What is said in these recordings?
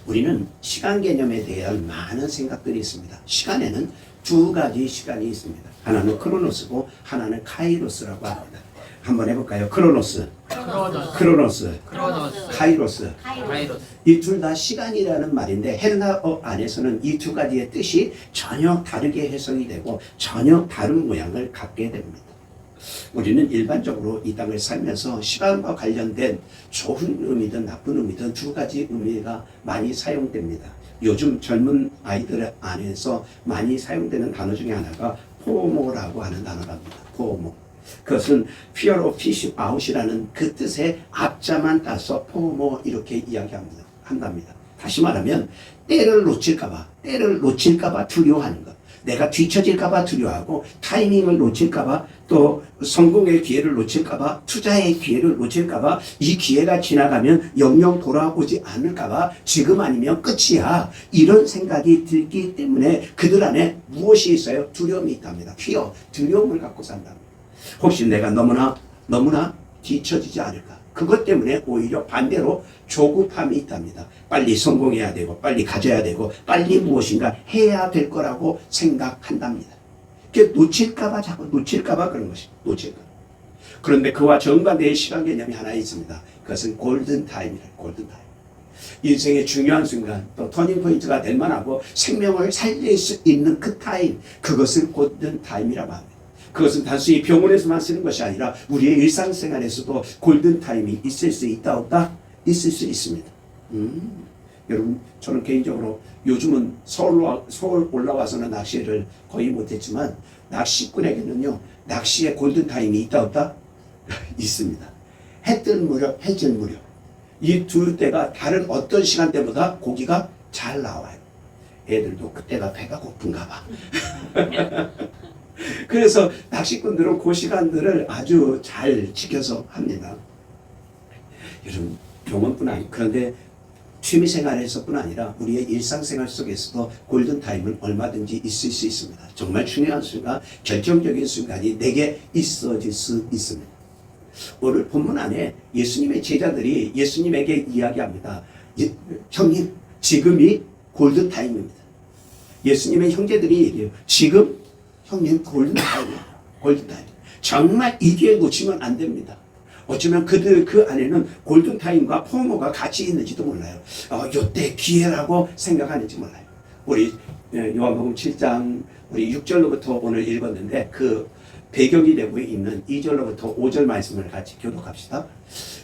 우리는 시간 개념에 대한 많은 생각들이 있습니다. 시간에는 두 가지 시간이 있습니다. 하나는 크로노스고 하나는 카이로스라고 합니다. 한번 해볼까요? 크로노스, 카이로스. 이 둘 다 시간이라는 말인데 헬라어 안에서는 이 두 가지의 뜻이 전혀 다르게 해석이 되고 전혀 다른 모양을 갖게 됩니다. 우리는 일반적으로 이 땅을 살면서 시간과 관련된 좋은 의미든 나쁜 의미든 두 가지 의미가 많이 사용됩니다. 요즘 젊은 아이들 안에서 많이 사용되는 단어 중에 하나가 포모라고 하는 단어랍니다. 포모. 그것은 fear of fish out이라는 그 뜻의 앞자만 따서 포모 이렇게 이야기합니다. 한답니다. 다시 말하면 때를 놓칠까봐 두려워하는 것. 내가 뒤처질까봐 두려워하고 타이밍을 놓칠까봐 또 성공의 기회를 놓칠까봐 투자의 기회를 놓칠까봐 이 기회가 지나가면 영영 돌아오지 않을까봐 지금 아니면 끝이야 이런 생각이 들기 때문에 그들 안에 무엇이 있어요? 두려움이 있답니다. fear, 두려움을 갖고 산답니다. 혹시 내가 너무나 뒤처지지 않을까? 그것 때문에 오히려 반대로 조급함이 있답니다. 빨리 성공해야 되고 빨리 가져야 되고 빨리 무엇인가 해야 될 거라고 생각한답니다. 자꾸 놓칠까봐 그런 것이 놓칠까. 그런데 그와 정반대의 시간 개념이 하나 있습니다. 그것은 골든타임이래요. 골든타임. 인생의 중요한 순간 또 터닝포인트가 될 만하고 생명을 살릴 수 있는 그 타임, 그것을 골든타임이라고 합니다. 그것은 단순히 병원에서만 쓰는 것이 아니라 우리의 일상생활에서도 골든타임이 있을 수 있다 없다? 있을 수 있습니다. 여러분, 저는 개인적으로 요즘은 서울 올라와서는 낚시를 거의 못했지만 낚시꾼에게는요 낚시의 골든타임이 있다 없다? 있습니다. 해 뜰 무렵, 해 질 무렵, 이 두 때가 다른 어떤 시간대보다 고기가 잘 나와요. 애들도 그때가 배가 고픈가 봐. 그래서 낚시꾼들은 그 시간들을 아주 잘 지켜서 합니다. 여러분, 병원뿐 아니고 그런데 취미생활에서뿐 아니라 우리의 일상생활 속에서도 골든타임은 얼마든지 있을 수 있습니다. 정말 중요한 순간, 결정적인 순간이 내게 있어질 수 있습니다. 오늘 본문 안에 예수님의 제자들이 예수님에게 이야기합니다. 형님, 지금이 골든타임입니다. 예수님의 형제들이 얘기해요. 지금 형님 골든타임이에요. 골든타임. 정말 이 기회 놓치면 안 됩니다. 어쩌면 그들 그 안에는 골든타임과 포모가 같이 있는지도 몰라요. 요때 기회라고 생각하는지 몰라요. 우리 요한복음 7장 우리 6절로부터 오늘 읽었는데 그 배경이 되고 있는 2절로부터 5절 말씀을 같이 교독합시다.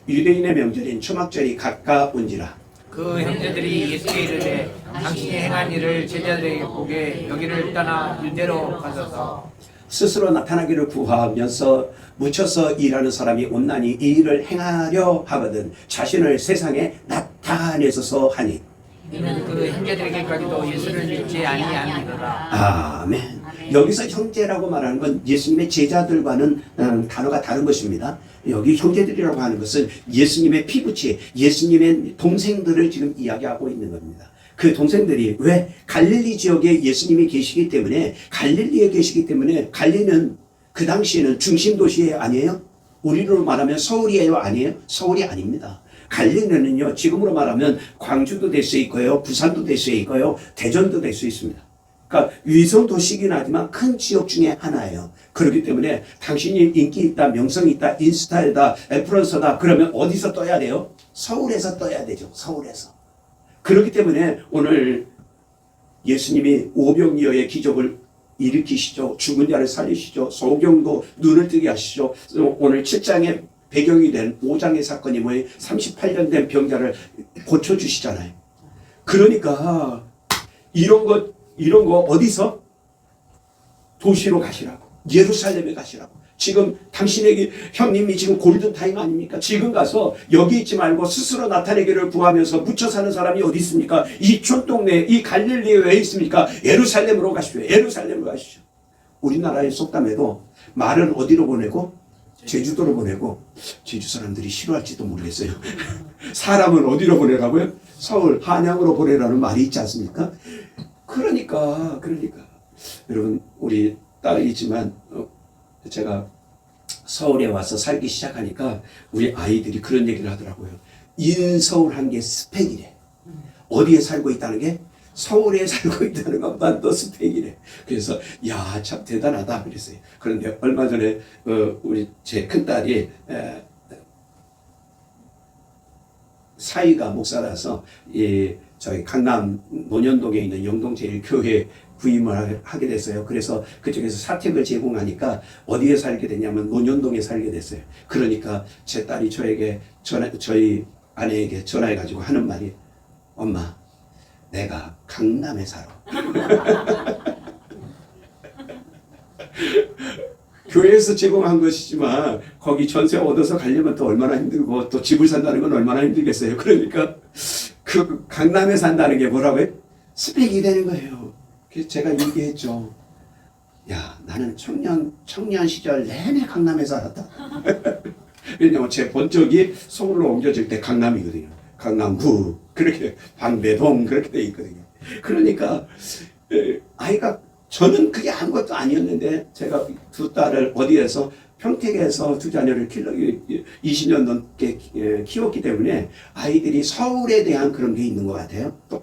유대인의 명절인 초막절이 가까운지라 그 형제들이 예수께 이르되 당신이 행한 일을 제자들에게 보게 여기를 떠나 유대로 가소서. 스스로 나타나기를 구하면서 묻혀서 일하는 사람이 온난이 이 일을 행하려 하거든 자신을 세상에 나타내소서 하니 이는 그 형제들에게까지도 예수를 믿지 아니하니라. 아멘. 여기서 형제라고 말하는 건 예수님의 제자들과는 단어가 다른 것입니다. 여기 형제들이라고 하는 것은 예수님의 피부치, 예수님의 동생들을 지금 이야기하고 있는 겁니다. 그 동생들이 왜? 갈릴리 지역에 예수님이 계시기 때문에, 갈릴리에 계시기 때문에, 갈릴리는 그 당시에는 중심 도시 아니에요? 우리로 말하면 서울이에요? 아니에요? 서울이 아닙니다. 갈릴리는요, 지금으로 말하면 광주도 될 수 있고요, 부산도 될 수 있고요, 대전도 될 수 있습니다. 그러니까 위성 도시이긴 하지만 큰 지역 중에 하나예요. 그렇기 때문에 당신이 인기 있다, 명성이 있다, 인스타에다, 인플루언서다 그러면 어디서 떠야 돼요? 서울에서 떠야 되죠. 서울에서. 그렇기 때문에 오늘 예수님이 오병이어의 기적을 일으키시죠. 죽은 자를 살리시죠. 소경도 눈을 뜨게 하시죠. 오늘 7장의 배경이 된 5장의 사건이 뭐예요? 38년 된 병자를 고쳐주시잖아요. 그러니까 이런 거 어디서? 도시로 가시라고. 예루살렘에 가시라고. 지금 당신에게 형님이 지금 골든타임 아닙니까? 지금 가서 여기 있지 말고 스스로 나타내기를 구하면서 묻혀 사는 사람이 어디 있습니까? 이 촌동네, 이 갈릴리에 왜 있습니까? 예루살렘으로 가십시오. 예루살렘으로 가시죠. 우리나라의 속담에도 말은 어디로 보내고? 제주도로 보내고, 제주 사람들이 싫어할지도 모르겠어요. 사람은 어디로 보내라고요? 서울, 한양으로 보내라는 말이 있지 않습니까? 그러니까 여러분, 우리 딸이지만 제가 서울에 와서 살기 시작하니까 우리 아이들이 그런 얘기를 하더라고요. 인서울한 게 스펙이래. 어디에 살고 있다는 게 서울에 살고 있다는 것보다 더 스펙이래. 그래서 야, 참 대단하다 그랬어요. 그런데 얼마 전에 우리 제 큰딸이 사위가 목사라서 저희 강남 논현동에 있는 영동제일교회 부임을 하게 됐어요. 그래서 그쪽에서 사택을 제공하니까 어디에 살게 되냐면 논현동에 살게 됐어요. 그러니까 제 딸이 저희 아내에게 전화해가지고 하는 말이, 엄마, 내가 강남에 살아. 교회에서 제공한 것이지만 거기 전세 얻어서 가려면 또 얼마나 힘들고 또 집을 산다는 건 얼마나 힘들겠어요. 그러니까 그 강남에 산다는 게 뭐라고요? 스펙이 되는 거예요. 그래서 제가 얘기했죠. 야, 나는 청년 시절 내내 강남에 살았다. 왜냐면 제 본적이 서울로 옮겨질 때 강남이거든요. 강남구, 그렇게 방배동 그렇게 돼 있거든요. 그러니까 아이가, 저는 그게 아무것도 아니었는데 제가 두 딸을 어디에서 평택에서 두 자녀를 20년 넘게 키웠기 때문에 아이들이 서울에 대한 그런 게 있는 것 같아요. 또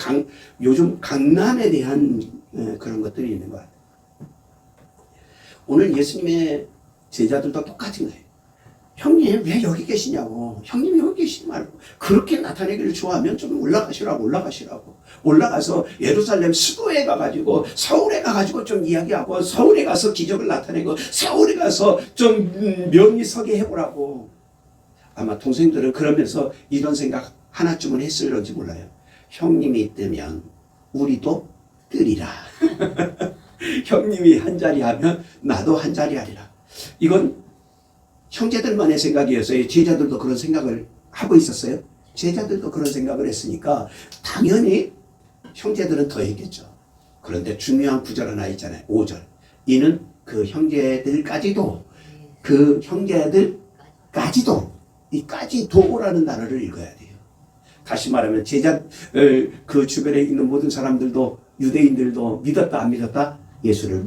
요즘 강남에 대한 그런 것들이 있는 것 같아요. 오늘 예수님의 제자들도 똑같은 거예요. 형님 왜 여기 계시냐고. 형님 여기 계시지 말고 그렇게 나타내기를 좋아하면 좀 올라가시라고. 올라가서 예루살렘 수도에 가가지고 서울에 가가지고 좀 이야기하고 서울에 가서 기적을 나타내고 서울에 가서 좀 명리 서게 해보라고. 아마 동생들은 그러면서 이런 생각 하나쯤은 했을런지 몰라요. 형님이 뜨면 우리도 뜨리라. 형님이 한 자리 하면 나도 한 자리 하리라. 이건 형제들만의 생각이었어요. 제자들도 그런 생각을 하고 있었어요. 제자들도 그런 생각을 했으니까 당연히 형제들은 더 했겠죠. 그런데 중요한 구절 하나 있잖아요. 5절. 이는 그 형제들까지도, 이 까지도라는 단어를 읽어야 돼요. 다시 말하면 그 주변에 있는 모든 사람들도, 유대인들도 믿었다 안 믿었다? 예수를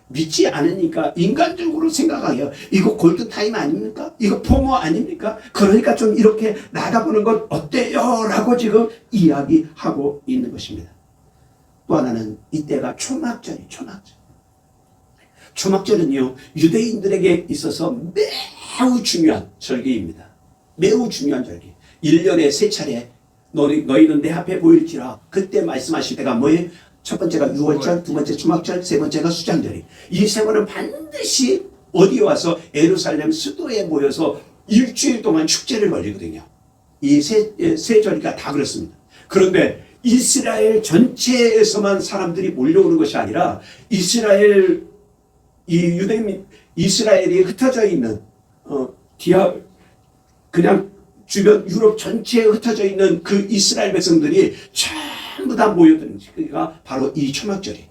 믿지 않으니까 인간적으로 생각해요. 이거 골든타임 아닙니까? 이거 포모 아닙니까? 그러니까 좀 이렇게 나가보는 건 어때요? 라고 지금 이야기하고 있는 것입니다. 또 하나는 이때가 초막절이에요. 초막절은요, 유대인들에게 있어서 매우 중요한 절기입니다. 매우 중요한 절기. 1년에 3차례 너희는 내 앞에 보일지라. 그때 말씀하실 때가 뭐예요? 첫 번째가 6월절, 두 번째 초막절, 세 번째가 수장절이. 이 3번은 반드시 어디에 와서 예루살렘 수도에 모여서 일주일 동안 축제를 벌이거든요. 이 세 절기가 다 그렇습니다. 그런데 이스라엘 전체에서만 사람들이 몰려오는 것이 아니라 이스라엘이 흩어져 있는 그냥 주변 유럽 전체에 흩어져 있는 그 이스라엘 백성들이 전부 다 모여드는 시기가 바로 이 초막절이.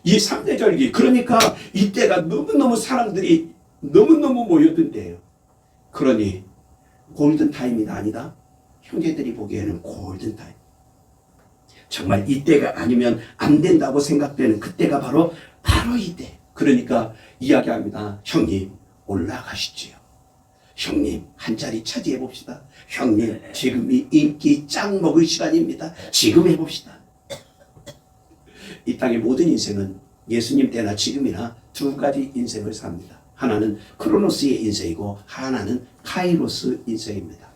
이 3대 절기. 그러니까 이때가 너무너무 사람들이 너무너무 모여든 때예요. 그러니 골든타임이 아니다. 형제들이 보기에는 골든타임. 정말 이때가 아니면 안 된다고 생각되는 그때가 바로 이때. 그러니까 이야기합니다. 형님 올라가시지요. 형님 한 자리 차지해 봅시다. 형님 지금이 인기 짱 먹을 시간입니다. 지금 해봅시다. 이 땅의 모든 인생은 예수님 때나 지금이나 두 가지 인생을 삽니다. 하나는 크로노스의 인생이고 하나는 카이로스 인생입니다.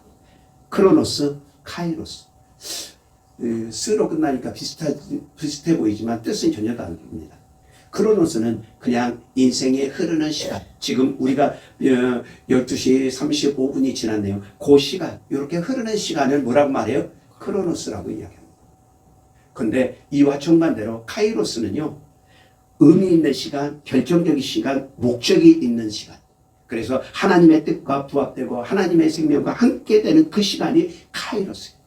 크로노스, 카이로스. 스로 끝나니까 비슷해 보이지만 뜻은 전혀 다릅니다. 크로노스는 그냥 인생의 흐르는 시간. 지금 우리가 12시 35분이 지났네요. 그 시간, 이렇게 흐르는 시간을 뭐라고 말해요? 크로노스라고 이야기합니다. 근데 이와 정반대로 카이로스는요, 의미 있는 시간, 결정적인 시간, 목적이 있는 시간. 그래서 하나님의 뜻과 부합되고 하나님의 생명과 함께 되는 그 시간이 카이로스예요.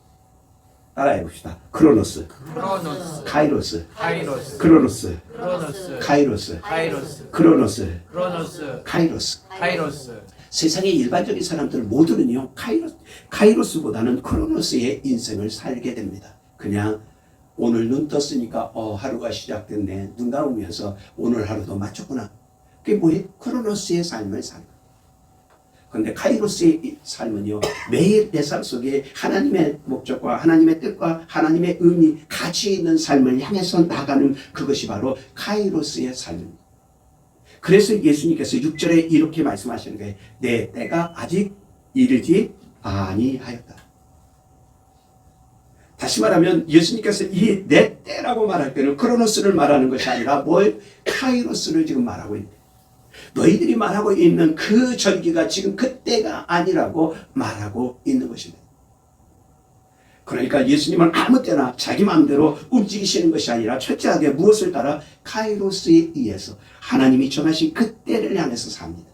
따라해 봅시다. 크로노스, 카이로스, 크로노스, 카이로스, 크로노스, 카이로스. 세상의 일반적인 사람들 모두는요, 카이로스보다는 크로노스의 인생을 살게 됩니다. 그냥 오늘 눈 떴으니까 하루가 시작됐네. 눈 감으면서 오늘 하루도 마쳤구나. 그게 뭐예요? 크로노스의 삶을 살고. 그런데 카이로스의 이 삶은요, 매일 내 삶 속에 하나님의 목적과 하나님의 뜻과 하나님의 의미, 가치 있는 삶을 향해서 나가는 그것이 바로 카이로스의 삶입니다. 그래서 예수님께서 6절에 이렇게 말씀하시는 거예요. 내 때가 아직 이르지 아니하였다. 다시 말하면 예수님께서 이 내 때라고 말할 때는 크로노스를 말하는 것이 아니라 뭘? 카이로스를 지금 말하고 있는 거예요. 너희들이 말하고 있는 그 절기가 지금 그때가 아니라고 말하고 있는 것입니다. 그러니까 예수님은 아무 때나 자기 마음대로 움직이시는 것이 아니라 철저하게 무엇을 따라? 카이로스에 의해서 하나님이 정하신 그 때를 향해서 삽니다.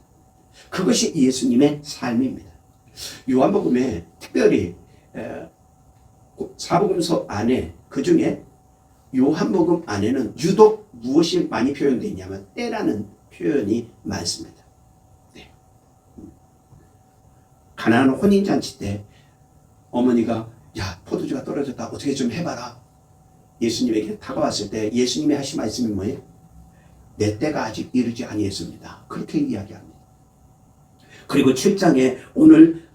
그것이 예수님의 삶입니다. 요한복음에 특별히 사복음서 안에 그중에 요한복음 안에는 유독 무엇이 많이 표현되어 있냐면 때라는 표현이 많습니다. 네. 가나안 혼인잔치 때 어머니가 야 포도주가 떨어졌다 어떻게 좀 해봐라. 예수님에게 다가왔을 때 예수님이 하신 말씀이 뭐예요? 내 때가 아직 이르지 아니했습니다. 그렇게 이야기합니다. 그리고 7장에 오늘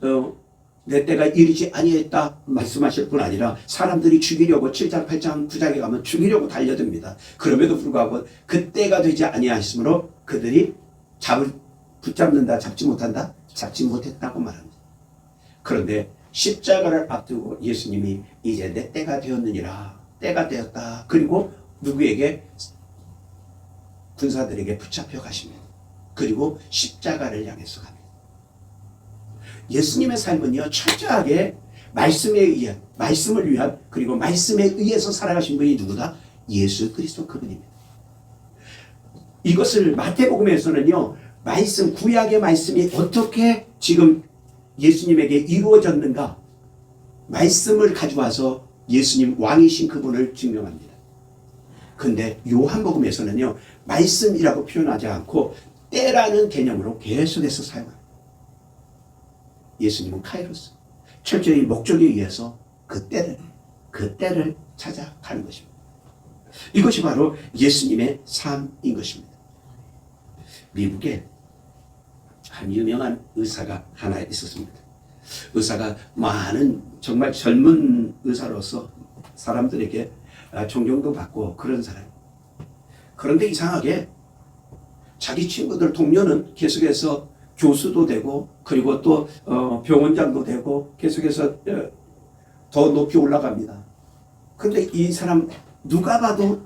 내 때가 이르지 아니했다 말씀하실 뿐 아니라 사람들이 죽이려고 7장, 8장, 9장에 가면 죽이려고 달려듭니다. 그럼에도 불구하고 그 때가 되지 아니하였으므로 그들이 붙잡는다, 잡지 못한다? 잡지 못했다고 말합니다. 그런데 십자가를 앞두고 예수님이 이제 내 때가 되었느니라, 때가 되었다. 그리고 누구에게? 군사들에게 붙잡혀 가십니다. 그리고 십자가를 향해서 갑니다. 예수님의 삶은요, 철저하게 말씀에 의한, 말씀을 위한, 그리고 말씀에 의해서 살아가신 분이 누구다? 예수 그리스도 그분입니다. 이것을 마태복음에서는요, 말씀, 구약의 말씀이 어떻게 지금 예수님에게 이루어졌는가? 말씀을 가져와서 예수님 왕이신 그분을 증명합니다. 근데 요한복음에서는요, 말씀이라고 표현하지 않고 때라는 개념으로 계속해서 사용합니다. 예수님은 카이로스, 철저히 목적에 의해서 그 때를 찾아가는 것입니다. 이것이 바로 예수님의 삶인 것입니다. 미국에 한 유명한 의사가 하나 있었습니다. 의사가 많은 정말 젊은 의사로서 사람들에게 존경도 받고 그런 사람. 그런데 이상하게 자기 친구들 동료는 계속해서 교수도 되고 그리고 또 병원장도 되고 계속해서 더 높이 올라갑니다. 근데 이 사람 누가 봐도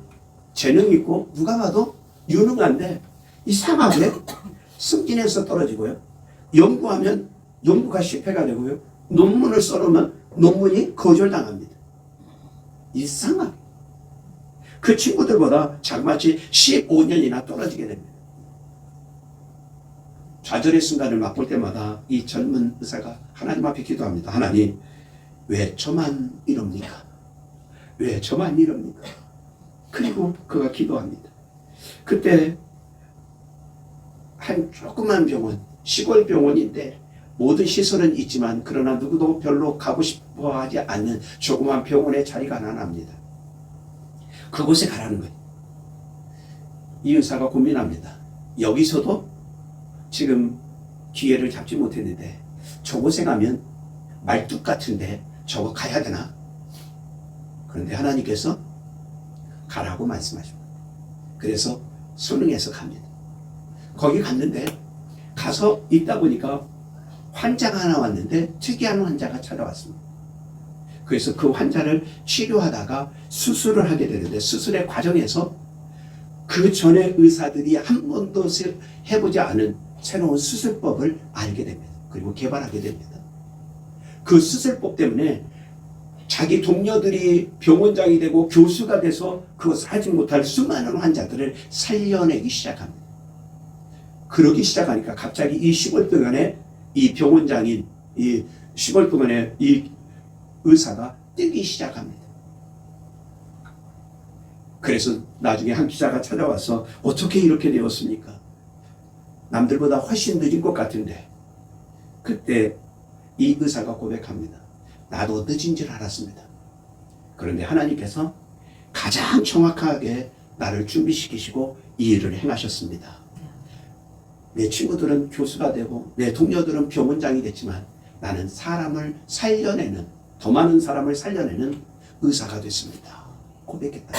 재능 있고 누가 봐도 유능한데 이상하게 승진해서 떨어지고요. 연구하면 연구가 실패가 되고요. 논문을 써놓으면 논문이 거절당합니다. 이상하게. 그 친구들보다 자그마치 15년이나 떨어지게 됩니다. 좌절의 순간을 맛볼 때마다 이 젊은 의사가 하나님 앞에 기도합니다. 하나님, 왜 저만 이럽니까? 왜 저만 이럽니까? 그리고 그가 기도합니다. 그때 한 조그만 병원, 시골 병원인데 모든 시설은 있지만 그러나 누구도 별로 가고 싶어 하지 않는 조그만 병원에 자리가 하나 납니다. 그곳에 가라는 거예요. 이 의사가 고민합니다. 여기서도 지금 기회를 잡지 못했는데 저곳에 가면 말뚝 같은데 저거 가야 되나? 그런데 하나님께서 가라고 말씀하십니다. 그래서 순응해서 갑니다. 거기 갔는데 가서 있다 보니까 환자가 하나 왔는데 특이한 환자가 찾아왔습니다. 그래서 그 환자를 치료하다가 수술을 하게 되는데 수술의 과정에서 그 전에 의사들이 한 번도 해보지 않은 새로운 수술법을 알게 됩니다. 그리고 개발하게 됩니다. 그 수술법 때문에 자기 동료들이 병원장이 되고 교수가 돼서 그것을 하지 못할 수많은 환자들을 살려내기 시작합니다. 그러기 시작하니까 갑자기 이 시골 병원에 이 병원장인 이 시골 병원에 이 의사가 뜨기 시작합니다. 그래서 나중에 한 기자가 찾아와서 어떻게 이렇게 되었습니까? 남들보다 훨씬 늦은 것 같은데 그때 이 의사가 고백합니다. 나도 늦은 줄 알았습니다. 그런데 하나님께서 가장 정확하게 나를 준비시키시고 이 일을 행하셨습니다. 내 친구들은 교수가 되고 내 동료들은 병원장이 됐지만 나는 사람을 살려내는, 더 많은 사람을 살려내는 의사가 됐습니다. 고백했다.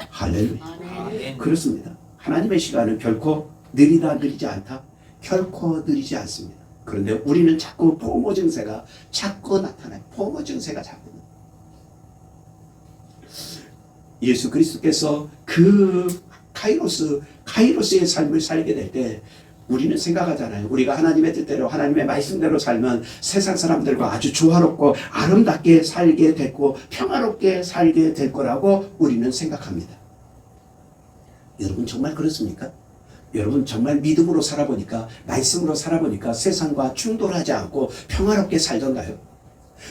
할렐루야. 아멘. 그렇습니다. 하나님의 시간은 결코 느리지 않다. 결코 느리지 않습니다. 그런데 우리는 자꾸 포모 증세가 자꾸 나타나요. 포모 증세가 자꾸. 예수 그리스도께서 그 카이로스의 삶을 살게 될 때 우리는 생각하잖아요. 우리가 하나님의 뜻대로 하나님의 말씀대로 살면 세상 사람들과 아주 조화롭고 아름답게 살게 됐고 평화롭게 살게 될 거라고 우리는 생각합니다. 여러분 정말 그렇습니까? 여러분 정말 믿음으로 살아보니까, 말씀으로 살아보니까 세상과 충돌하지 않고 평화롭게 살던가요?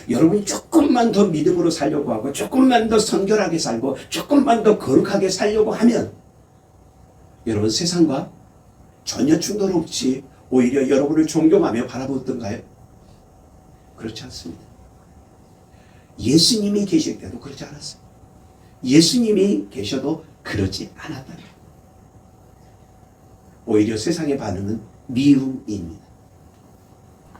여러분이 조금만 더 믿음으로 살려고 하고 조금만 더 성결하게 살고 조금만 더 거룩하게 살려고 하면 여러분 세상과 전혀 충돌 없이 오히려 여러분을 존경하며 바라보던가요? 그렇지 않습니다. 예수님이 계실 때도 그렇지 않았어요. 예수님이 계셔도 그러지 않았다. 오히려 세상의 반응은 미움입니다.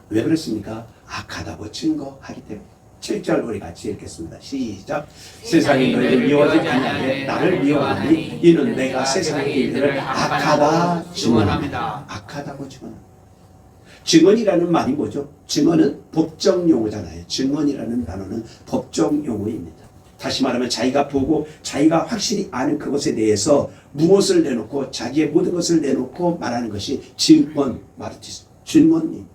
왜 그렇습니까? 악하다고 증거하기 때문에. 7절 우리 같이 읽겠습니다. 시작. 세상이 너희를 미워하지 아니하되 나를 미워하니 이는 내가 세상의 일들을 악하다 증언합니다. 악하다고 증언합니다. 증언이라는 말이 뭐죠? 증언은 법정 용어잖아요. 증언이라는 단어는 법정 용어입니다. 다시 말하면 자기가 보고 자기가 확실히 아는 그것에 대해서 무엇을 내놓고 자기의 모든 것을 내놓고 말하는 것이 증언, 마르티스, 증언입니다.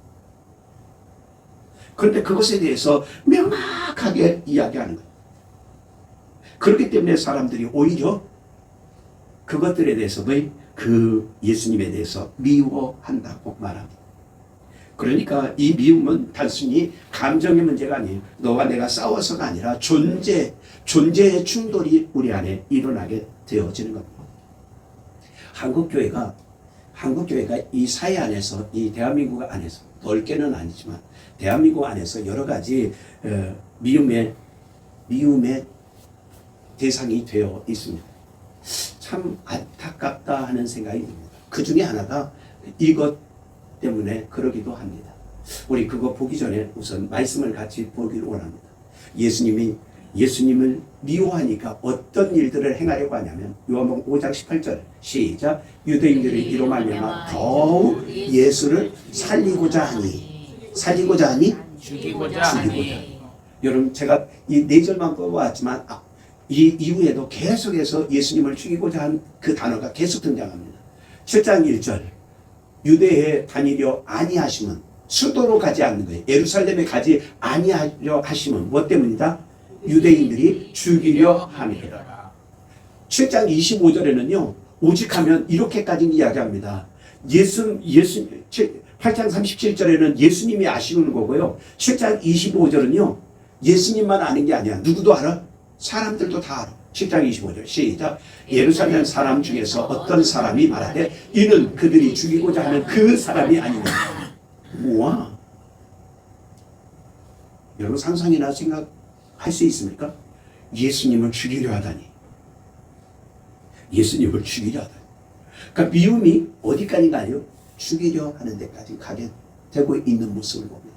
그런데 그것에 대해서 명확하게 이야기하는 거예요. 그렇기 때문에 사람들이 오히려 그것들에 대해서 그 예수님에 대해서 미워한다고 말합니다. 그러니까 이 미움은 단순히 감정의 문제가 아니에요. 너와 내가 싸워서가 아니라 존재의 충돌이 우리 안에 일어나게 되어지는 겁니다. 한국교회가 이 사회 안에서, 이 대한민국 안에서, 넓게는 아니지만 대한민국 안에서 여러 가지 미움의 대상이 되어 있습니다. 참 안타깝다 하는 생각이 듭니다. 그 중에 하나가 이것 때문에 그러기도 합니다. 우리 그거 보기 전에 우선 말씀을 같이 보기를 원합니다. 예수님을 미워하니까 어떤 일들을 행하려고 하냐면 요한복음 5장 18절 시작. 유대인들이 이로 말미암아 더욱 예수를 살리고자 하니 죽이고자 하니. 여러분 제가 이 4절만 뽑아왔지만 이 이후에도 계속해서 예수님을 죽이고자 한 그 단어가 계속 등장합니다. 7장 1절 유대에 다니려 아니하심은, 수도로 가지 않는 거예요. 예루살렘에 가지 아니하려 하심은 무엇 때문이다? 유대인들이 죽이려 함이라. 7장 25절에는요 오직 하면 이렇게까지 이야기합니다. 8장 37절에는 예수님이 아시는 거고요. 7장 25절은요 예수님만 아는 게 아니야. 누구도 알아? 사람들도 다 알아. 7장 25절 시작. 예루살렘 사람 중에서 어떤 사람이 말하되 이는 그들이 죽이고자 하는 그 사람이 아니냐. 우와. 여러분 상상이나 생각할 수 있습니까? 예수님을 죽이려 하다니. 예수님을 죽이려 하다니. 그러니까 미움이 어디까지 가요? 죽이려 하는 데까지 가게 되고 있는 모습을 봅니다.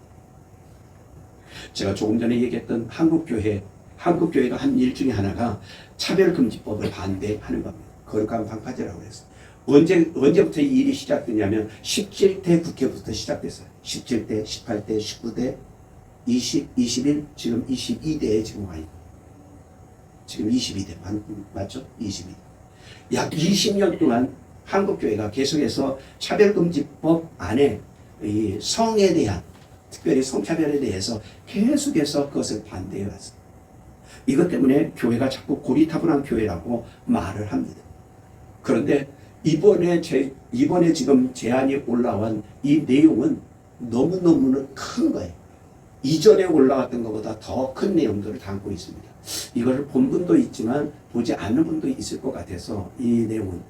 제가 조금 전에 얘기했던 한국교회가 한 일 중에 하나가 차별금지법을 반대하는 겁니다. 거룩한 방파제라고 해서. 언제부터 이 일이 시작됐냐면 17대 국회부터 시작됐어요. 17대, 18대, 19대, 20, 21, 지금 22대에 지금 와 있고. 지금 22대, 맞죠? 22대. 약 20년 동안 한국교회가 계속해서 차별금지법 안에 이 성에 대한, 특별히 성차별에 대해서 계속해서 그것을 반대해 왔습니다. 이것 때문에 교회가 자꾸 고리타분한 교회라고 말을 합니다. 그런데 이번에 지금 제안이 올라온 이 내용은 너무너무 큰 거예요. 이전에 올라왔던 것보다 더 큰 내용들을 담고 있습니다. 이걸 본 분도 있지만 보지 않는 분도 있을 것 같아서 이 내용은,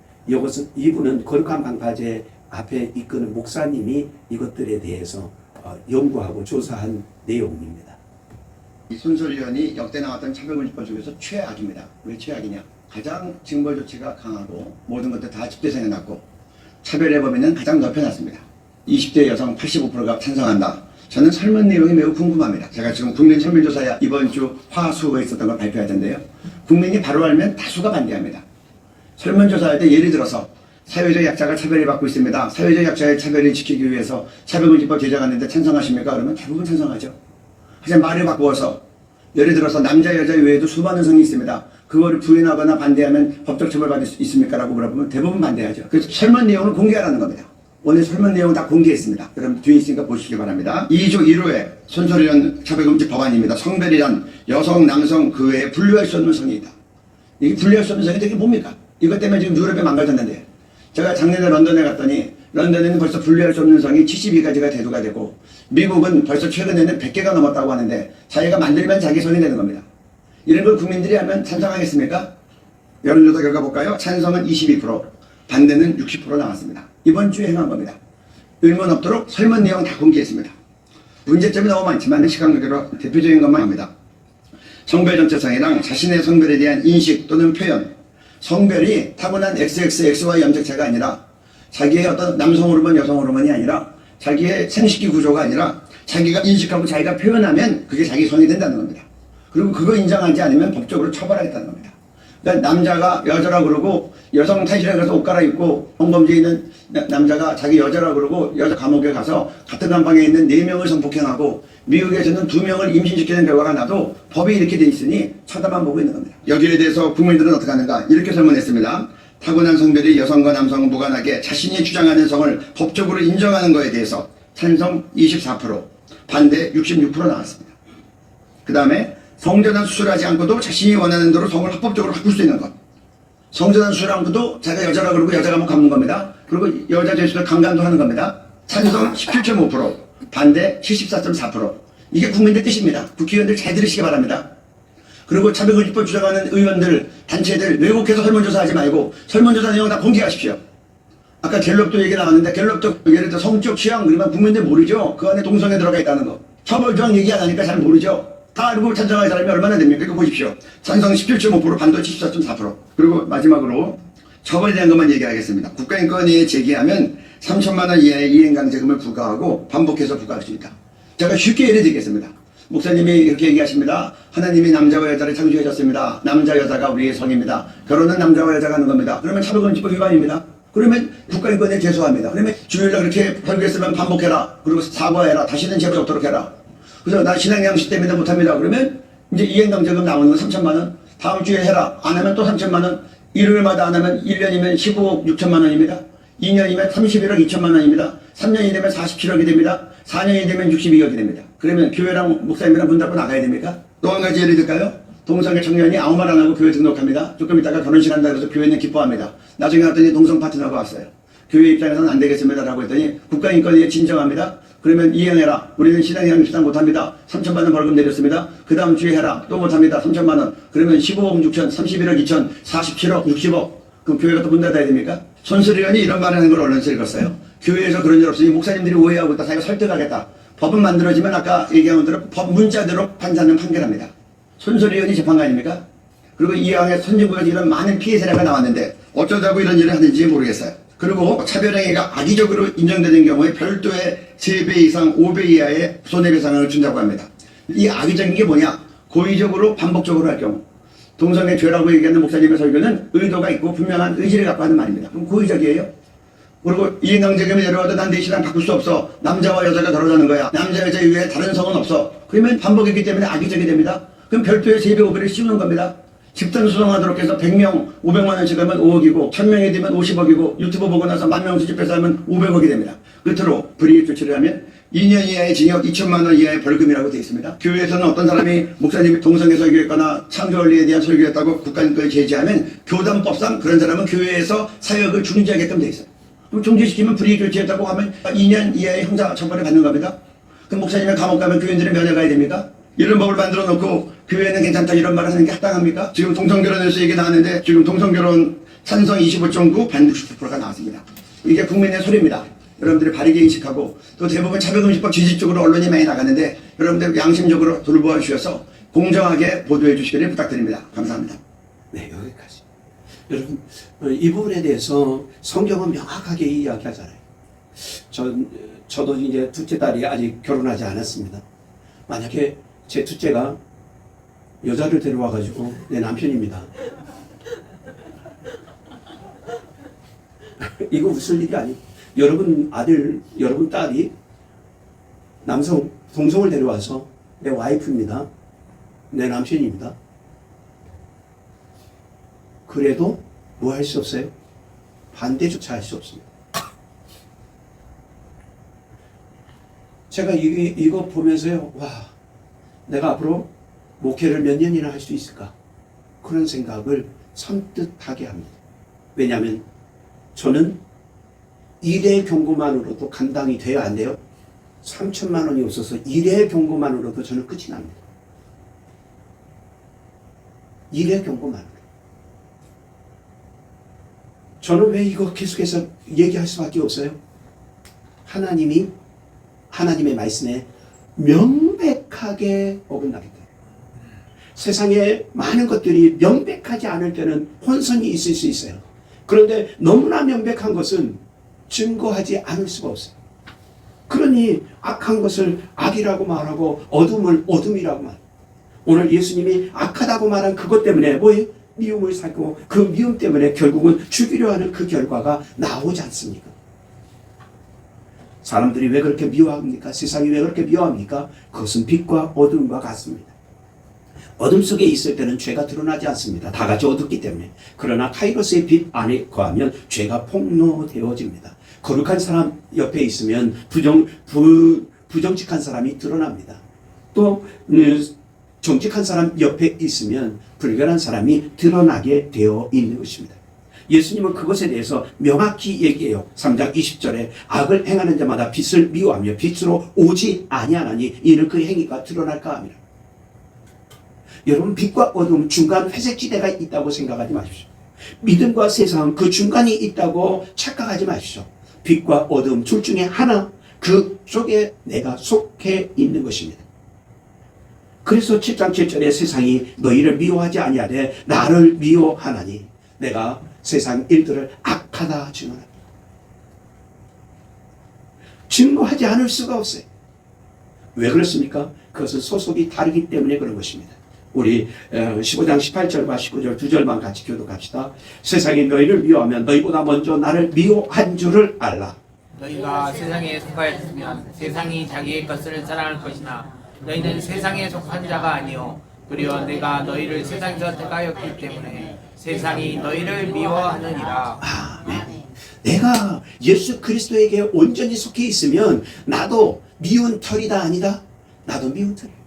이분은 거룩한 방파제 앞에 이끄는 목사님이 이것들에 대해서 연구하고 조사한 내용입니다. 손설위원이 역대 나왔던 차별금지법 중에서 최악입니다. 왜 최악이냐? 가장 징벌 조치가 강하고 모든 것들 다 집대성에 났고 차별의 범위는 가장 넓혀놨습니다. 20대 여성 85%가 찬성한다. 저는 설문 내용이 매우 궁금합니다. 제가 지금 국민 설문조사 이번 주 화수가 있었던 걸 발표할 텐데요. 국민이 바로 알면 다수가 반대합니다. 설문조사할 때 예를 들어서 사회적 약자가 차별을 받고 있습니다. 사회적 약자의 차별을 지키기 위해서 차별금지법 제정하는데 찬성하십니까? 그러면 대부분 찬성하죠. 하지만 말을 바꾸어서 예를 들어서 남자 여자 외에도 수많은 성이 있습니다. 그거를 부인하거나 반대하면 법적 처벌받을 수 있습니까? 라고 물어보면 대부분 반대하죠. 그래서 설문 내용을 공개하라는 겁니다. 오늘 설문 내용 다 공개했습니다. 여러분 뒤에 있으니까 보시기 바랍니다. 2조 1호의 손소리연 차별금지 법안입니다. 성별이란 여성, 남성 그 외에 분류할 수 없는 성이 있다. 이게 분류할 수 없는 성이 되게 뭡니까? 이것 때문에 지금 유럽에 망가졌는데 제가 작년에 런던에 갔더니 런던에는 벌써 분류할 수 없는 성이 72가지가 대두가 되고 미국은 벌써 최근에는 100개가 넘었다고 하는데 자기가 만들면 자기 성이 되는 겁니다. 이런 걸 국민들이 하면 찬성하겠습니까? 여론조사 결과 볼까요? 찬성은 22%, 반대는 60% 나왔습니다. 이번 주에 행한 겁니다. 의문 없도록 설문 내용 다 공개했습니다. 문제점이 너무 많지만 시간 관계로 대표적인 것만 합니다. 성별 정체성이랑 자신의 성별에 대한 인식 또는 표현, 성별이 타고난 XXXY 염색체가 아니라 자기의 어떤 남성 호르몬, 여성 호르몬이 아니라 자기의 생식기 구조가 아니라 자기가 인식하고 자기가 표현하면 그게 자기 성이 된다는 겁니다. 그리고 그거 인정하지 않으면 법적으로 처벌하겠다는 겁니다. 그러니까 남자가 여자라 그러고 여성 탈의실에 가서 옷 갈아입고 성범죄 있는 남자가 자기 여자라 그러고 여자 감옥에 가서 같은 감방에 있는 4명을 성폭행하고 미국에서는 2명을 임신시키는 결과가 나도 법이 이렇게 돼 있으니 쳐다만 보고 있는 겁니다. 여기에 대해서 국민들은 어떻게 하는가? 이렇게 설문했습니다. 타고난 성별이 여성과 남성을 무관하게 자신이 주장하는 성을 법적으로 인정하는 것에 대해서 찬성 24%, 반대 66% 나왔습니다. 그 다음에 성전환 수술하지 않고도 자신이 원하는 대로 성을 합법적으로 바꿀 수 있는 것. 성전환 수술 않고도 자기가 여자라 그러고 여자 감옥 가는 겁니다. 그리고 여자 죄수들 강간도 하는 겁니다. 찬성 17.5%, 반대 74.4%. 이게 국민들 뜻입니다. 국회의원들 잘 들으시기 바랍니다. 그리고 차별금지법 주장하는 의원들, 단체들 왜곡해서 설문조사하지 말고 설문조사 내용 다 공개하십시오. 아까 갤럽도 얘기 나왔는데 갤럽도 예를 들어 성적 취향 그러면 국민들 모르죠. 그 안에 동성애 들어가 있다는 거. 처벌조항 얘기 안 하니까 잘 모르죠. 다 알고 찬성할 사람이 얼마나 됩니까? 이거 보십시오. 찬성 17.5%, 반대 74.4%. 그리고 마지막으로 처벌에 대한 것만 얘기하겠습니다. 국가인권위에 제기하면 3천만 원 이하의 이행강제금을 부과하고 반복해서 부과할 수 있다. 제가 쉽게 예를 들겠습니다. 목사님이 이렇게 얘기하십니다. 하나님이 남자와 여자를 창조하셨습니다. 남자 여자가 우리의 성입니다. 결혼은 남자와 여자가 하는 겁니다. 그러면 차별금지법 위반입니다. 그러면 국가인권위에 제소합니다. 그러면 주일날 그렇게 설교했으면 반복해라. 그리고 사과해라. 다시는 제보지 없도록 해라. 그래서 나 신앙양식 때문에 못합니다. 그러면 이제 이행강제금 나오는 건 3천만 원. 다음 주에 해라. 안 하면 또 3천만 원. 일요일마다 안 하면 1년이면 15억 6천만 원입니다. 2년이면 31억 2천만 원입니다. 3년이 되면 47억이 됩니다. 4년이 되면 62억이 됩니다. 그러면 교회랑 목사님이랑 문 닫고 나가야 됩니까? 또 한 가지 예를 들까요? 동성애 청년이 아무 말 안 하고 교회 등록합니다. 조금 있다가 결혼식 한다 그래서 교회는 기뻐합니다. 나중에 왔더니 동성 파트너가 왔어요. 교회 입장에서는 안 되겠습니다 라고 했더니 국가인권위에 진정합니다. 그러면 이행해라. 우리는 신앙양육수당 못합니다. 3천만 원 벌금 내렸습니다. 그 다음 주에 해라. 또 못합니다. 3천만 원. 그러면 15억 6천, 31억 2천, 47억, 60억. 그럼 교회가 또 문 닫아야 됩니까? 손수리원이 이런 말을 하는 걸 언론에서 읽었어요. 교회에서 그런 일 없으니 목사님들이 오해하고 있다. 자기가 설득하겠다. 법은 만들어지면 아까 얘기한 대로 법 문자대로 판사는 판결합니다. 손수리원이 재판관입니까? 그리고 이왕에 선진국에서 이런 많은 피해 사례가 나왔는데 어쩌자고 이런 일을 하는지 모르겠어요. 그리고 차별행위가 악의적으로 인정되는 경우에 별도의 3배 이상 5배 이하의 손해배상을 준다고 합니다. 이 악의적인 게 뭐냐? 고의적으로 반복적으로 할 경우. 동성애 죄라고 얘기하는 목사님의 설교는 의도가 있고 분명한 의지를 갖고 하는 말입니다. 그럼 고의적이에요. 그리고 이행강제금이 내려와도 난 내 신앙 바꿀 수 없어. 남자와 여자가 결혼하는 거야. 남자 여자 이외에 다른 성은 없어. 그러면 반복이기 때문에 악의적이 됩니다. 그럼 별도의 3배 5배를 씌우는 겁니다. 집단 수송하도록 해서 100명 500만 원씩 하면 5억이고 1000명이 되면 50억이고 유튜브 보고 나서 10,000명 수집해서 하면 500억이 됩니다. 끝으로 불이익 조치를 하면 2년 이하의 징역 2천만 원 이하의 벌금이라고 되어 있습니다. 교회에서는 어떤 사람이 목사님이 동성애 설교했거나 창조원리에 대한 설교했다고 국가인권위에 제지하면 교단법상 그런 사람은 교회에서 사역을 중지하게끔 되어 있어요. 그럼 중지시키면 불이익 조치했다고 하면 2년 이하의 형사 처벌을 받는 겁니다. 그럼 목사님이 감옥 가면 교인들은 면회 가야 됩니까? 이런 법을 만들어 놓고 교회는 괜찮다 이런 말을 하는 게 합당합니까? 지금 동성결혼에서 얘기 나왔는데 지금 동성결혼 찬성 25.9 반대 60%가 나왔습니다. 이게 국민의 소리입니다. 여러분들이 바르게 인식하고 또 대부분 차별금지법 지지적으로 언론이 많이 나가는데 여러분들 양심적으로 돌보아 주셔서 공정하게 보도해 주시기를 부탁드립니다. 감사합니다. 네, 여기까지. 여러분, 이 부분에 대해서 성경은 명확하게 이야기하잖아요. 저도 이제 둘째 딸이 아직 결혼하지 않았습니다. 만약에 제 둘째가 여자를 데려와가지고 내 남편입니다. 이거 웃을 일이 아니에요. 여러분 아들, 여러분 딸이 동성을 데려와서 내 와이프입니다. 내 남편입니다. 그래도 뭐 할 수 없어요? 반대조차 할 수 없습니다. 제가 이거 보면서요, 와, 내가 앞으로 목회를 몇 년이나 할 수 있을까? 그런 생각을 선뜻하게 합니다. 왜냐하면 저는 일의 경고만으로도 감당이 돼야 안 돼요. 3천만 원이 없어서 일의 경고만으로도 저는 끝이 납니다. 일의 경고만으로. 저는 왜 이거 계속해서 얘기할 수밖에 없어요? 하나님의 말씀에 명백하게 어긋나기 때문에. 세상에 많은 것들이 명백하지 않을 때는 혼선이 있을 수 있어요. 그런데 너무나 명백한 것은 증거하지 않을 수가 없어요. 그러니 악한 것을 악이라고 말하고 어둠을 어둠이라고 말해요. 오늘 예수님이 악하다고 말한 그것 때문에 뭐예요? 미움을 사고 그 미움 때문에 결국은 죽이려 하는 그 결과가 나오지 않습니까? 사람들이 왜 그렇게 미워합니까? 세상이 왜 그렇게 미워합니까? 그것은 빛과 어둠과 같습니다. 어둠 속에 있을 때는 죄가 드러나지 않습니다. 다 같이 어둡기 때문에. 그러나 카이로스의 빛 안에 거하면 죄가 폭로되어집니다. 거룩한 사람 옆에 있으면 부정직한 사람이 드러납니다. 또 정직한 사람 옆에 있으면 불결한 사람이 드러나게 되어 있는 것입니다. 예수님은 그것에 대해서 명확히 얘기해요. 3장 20절에 악을 행하는 자마다 빛을 미워하며 빛으로 오지 아니하나니 이는 그 행위가 드러날까 함이라. 여러분, 빛과 어둠 중간 회색지대가 있다고 생각하지 마십시오. 믿음과 세상 그 중간이 있다고 착각하지 마십시오. 빛과 어둠 둘 중에 하나, 그 속에 내가 속해 있는 것입니다. 그래서 7장 7절에 세상이 너희를 미워하지 아니하되 나를 미워하나니 내가 세상 일들을 악하다 증언합니다. 증거하지 않을 수가 없어요. 왜 그렇습니까? 그것은 소속이 다르기 때문에 그런 것입니다. 우리 15장 18절과 19절 두 절만 같이 교독합시다. 세상이 너희를 미워하면 너희보다 먼저 나를 미워한 줄을 알라. 너희가 세상에 속하였으면 세상이 자기의 것을 사랑할 것이나 너희는 세상에 속한 자가 아니요 도리어 내가 너희를 세상에서 택하였기 때문에 세상이 너희를 미워하느니라. 아멘. 내가 예수 그리스도에게 온전히 속해 있으면 나도 미운 털이다 아니다? 나도 미운 털이에요.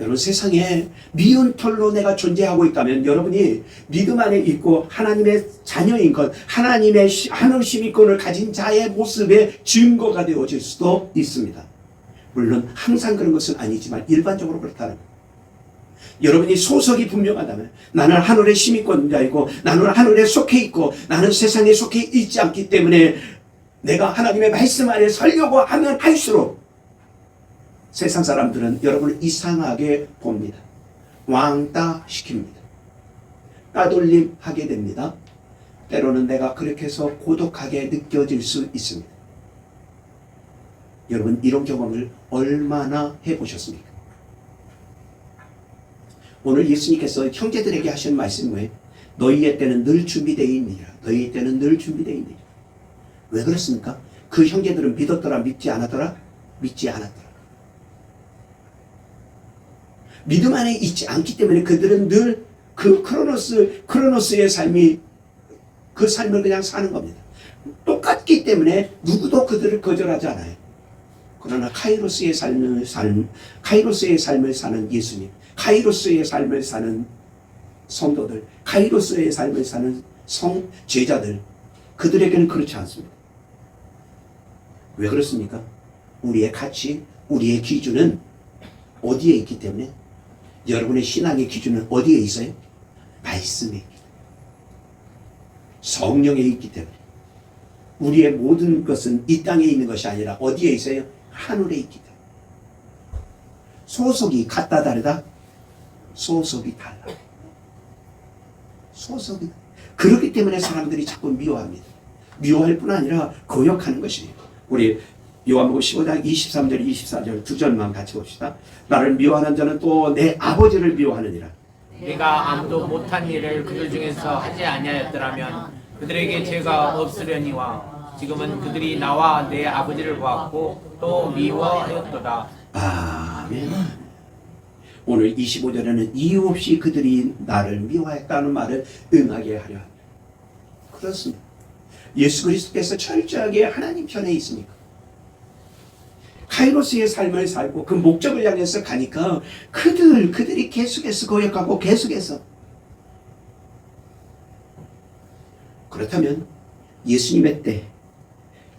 여러분, 세상에 미운 털로 내가 존재하고 있다면 여러분이 믿음 안에 있고 하나님의 자녀인 것, 하나님의 하늘시민권을 가진 자의 모습의 증거가 되어질 수도 있습니다. 물론 항상 그런 것은 아니지만 일반적으로 그렇다는 거예요. 여러분이 소속이 분명하다면 나는 하늘의 시민권자이고 나는 하늘에 속해 있고 나는 세상에 속해 있지 않기 때문에 내가 하나님의 말씀 안에 서려고 하면 할수록 세상 사람들은 여러분을 이상하게 봅니다. 왕따 시킵니다. 따돌림 하게 됩니다. 때로는 내가 그렇게 해서 고독하게 느껴질 수 있습니다. 여러분, 이런 경험을 얼마나 해보셨습니까? 오늘 예수님께서 형제들에게 하신 말씀이 뭐예요? 너희의 때는 늘 준비되어 있느니라. 너희의 때는 늘 준비되어 있느니라. 왜 그렇습니까? 그 형제들은 믿었더라, 믿지 않았더라? 믿지 않았더라. 믿음 안에 있지 않기 때문에 그들은 늘 그 크로노스의 삶이 그 삶을 그냥 사는 겁니다. 똑같기 때문에 누구도 그들을 거절하지 않아요. 그러나 카이로스의 삶을 사는 예수님, 카이로스의 삶을 사는 성도들, 카이로스의 삶을 사는 제자들, 그들에게는 그렇지 않습니다. 왜 그렇습니까? 우리의 가치, 우리의 기준은 어디에 있기 때문에? 여러분의 신앙의 기준은 어디에 있어요? 말씀에 있기 때문에. 성령에 있기 때문에. 우리의 모든 것은 이 땅에 있는 것이 아니라 어디에 있어요? 하늘에 있기 때문에. 소속이 같다 다르다? 소속이 달라. 소속이. 그렇기 때문에 사람들이 자꾸 미워합니다. 미워할 뿐 아니라 거역하는 것이에요. 우리 요한복음 15장 23절 24절 두 절만 같이 봅시다. 나를 미워하는 자는 또 내 아버지를 미워하느니라. 내가 아무도 못한 일을 그들 중에서 하지 아니하였더라면 그들에게 죄가 없으려니와 지금은 그들이 나와 내 아버지를 보았고 또 미워하였도다. 아멘. 오늘 25절에는 이유 없이 그들이 나를 미워했다는 말을 응하게 하려 합니다. 그렇습니다. 예수 그리스도께서 철저하게 하나님 편에 있으니까 카이로스의 삶을 살고 그 목적을 향해서 가니까 그들이 계속해서 거역하고 계속해서. 그렇다면 예수님의 때,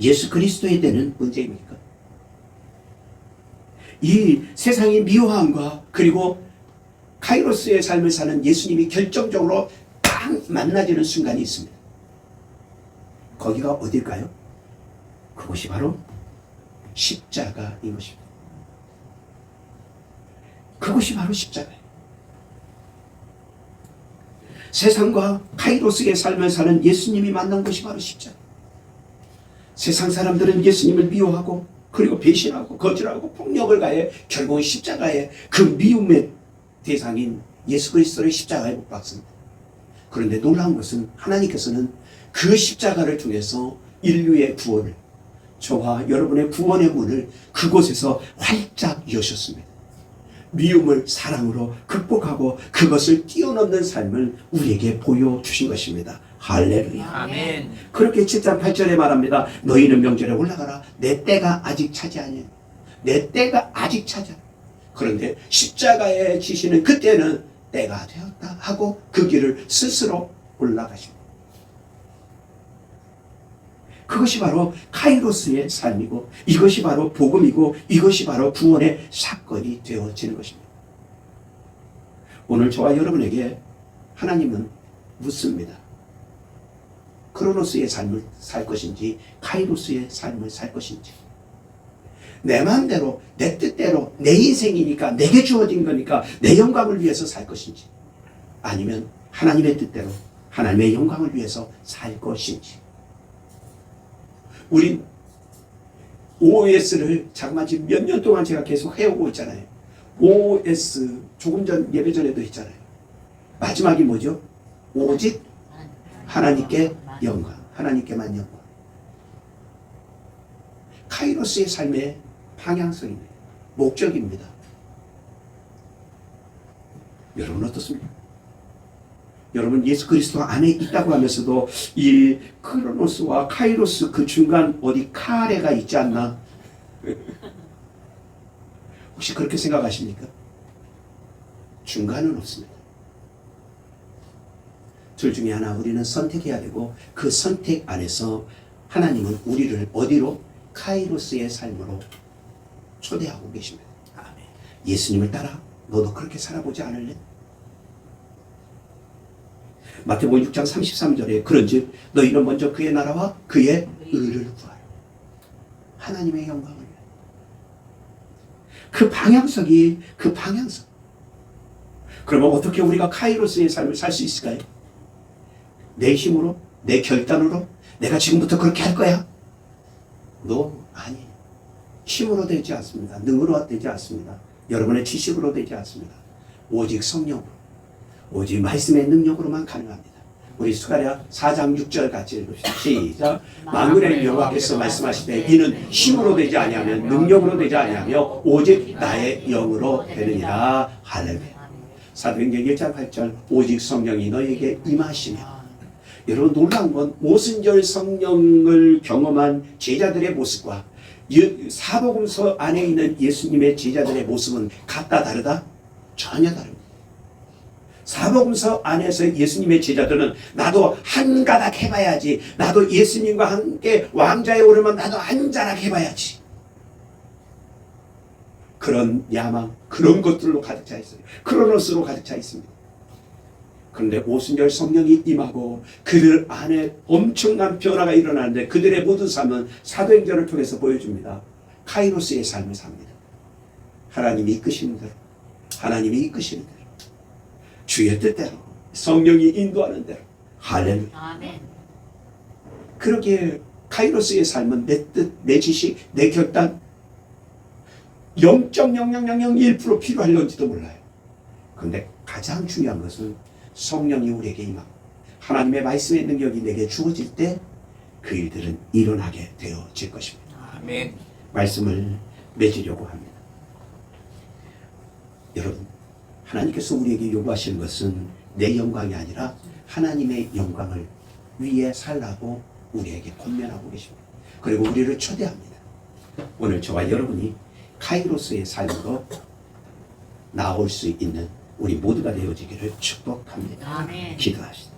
예수 그리스도의 때는 언제입니까? 이 세상의 미워함과 그리고 카이로스의 삶을 사는 예수님이 결정적으로 딱 만나지는 순간이 있습니다. 거기가 어딜까요? 그것이 바로 십자가인 것입니다. 그것이 바로 십자가예요. 세상과 카이로스의 삶을 사는 예수님이 만난 것이 바로 십자가. 세상 사람들은 예수님을 미워하고 그리고 배신하고 거절하고 폭력을 가해 결국은 십자가에 그 미움의 대상인 예수 그리스도를 십자가에 못 박습니다. 그런데 놀라운 것은 하나님께서는 그 십자가를 통해서 인류의 구원을, 저와 여러분의 구원의 문을 그곳에서 활짝 여셨습니다. 미움을 사랑으로 극복하고 그것을 뛰어넘는 삶을 우리에게 보여주신 것입니다. 할렐루야. 아멘. 그렇게 7장 8절에 말합니다. 너희는 명절에 올라가라. 내 때가 아직 차지 아니에요. 내 때가 아직 차지. 그런데 십자가에 지시는 그때는 때가 되었다 하고 그 길을 스스로 올라가십니다. 그것이 바로 카이로스의 삶이고 이것이 바로 복음이고 이것이 바로 구원의 사건이 되어지는 것입니다. 오늘 저와 여러분에게 하나님은 묻습니다. 크로노스의 삶을 살 것인지 카이로스의 삶을 살 것인지, 내 마음대로 내 뜻대로 내 인생이니까 내게 주어진 거니까 내 영광을 위해서 살 것인지, 아니면 하나님의 뜻대로 하나님의 영광을 위해서 살 것인지. 우리 OS를 잠깐만 지금 몇 년 동안 제가 계속 해오고 있잖아요. OS 조금 전 예배 전에도 했잖아요. 마지막이 뭐죠? 오직 하나님께 영광, 하나님께만 영광. 카이로스의 삶의 방향성입니다. 목적입니다. 여러분 어떻습니까? 여러분 예수 그리스도 안에 있다고 하면서도 이 크로노스와 카이로스 그 중간 어디 카레가 있지 않나? 혹시 그렇게 생각하십니까? 중간은 없습니다. 둘 중에 하나 우리는 선택해야 되고 그 선택 안에서 하나님은 우리를 어디로? 카이로스의 삶으로 초대하고 계십니다. 아멘. 예수님을 따라 너도 그렇게 살아보지 않을래? 마태복음 6장 33절에 그런즉 너희는 먼저 그의 나라와 그의 의를 구하라. 하나님의 영광을 위해. 그 방향성이 그 방향성. 그러면 어떻게 우리가 카이로스의 삶을 살 수 있을까요? 내 힘으로? 내 결단으로? 내가 지금부터 그렇게 할 거야? 아니. 힘으로 되지 않습니다. 능으로 되지 않습니다. 여러분의 지식으로 되지 않습니다. 오직 성령으로. 오직 말씀의 능력으로만 가능합니다. 우리 스가랴 4장 6절 같이 읽읍시다. 시작. 만군의 여호와께서 말씀하시되 이는 힘으로 되지 아니하면 능력으로 되지 아니하며 오직 나의 영으로 되느니라. 할렐루야. 사도행전 1장 8절 오직 성령이 너에게 임하시며. 여러분 놀라운 건 오순절 성령을 경험한 제자들의 모습과 사복음서 안에 있는 예수님의 제자들의 모습은 같다 다르다? 전혀 다릅니다. 사복음서 안에서 예수님의 제자들은 나도 한 가닥 해봐야지, 나도 예수님과 함께 왕좌에 오르면 나도 한 자락 해봐야지, 그런 야망, 그런 것들로 가득 차 있어요. 크로노스로 가득 차 있습니다. 그런데 오순절 성령이 임하고 그들 안에 엄청난 변화가 일어나는데 그들의 모든 삶은 사도행전을 통해서 보여줍니다. 카이로스의 삶을 삽니다. 하나님이 이끄시는 대로, 하나님이 이끄시는 대로, 주의 뜻대로, 성령이 인도하는 대로 할렐루야. 아멘. 그러기에 카이로스의 삶은 내 뜻, 내 지식, 내 결단 0.0001% 필요할런지도 몰라요. 그런데 가장 중요한 것은 성령이 우리에게 임하고 하나님의 말씀의 능력이 내게 주어질 때 그 일들은 일어나게 되어질 것입니다. 아멘. 말씀을 맺으려고 합니다. 여러분, 하나님께서 우리에게 요구하시는 것은 내 영광이 아니라 하나님의 영광을 위해 살라고 우리에게 권면하고 계십니다. 그리고 우리를 초대합니다. 오늘 저와 여러분이 카이로스의 삶으로 나올 수 있는 우리 모두가 되어지기를 축복합니다. 아멘. 기도하시다.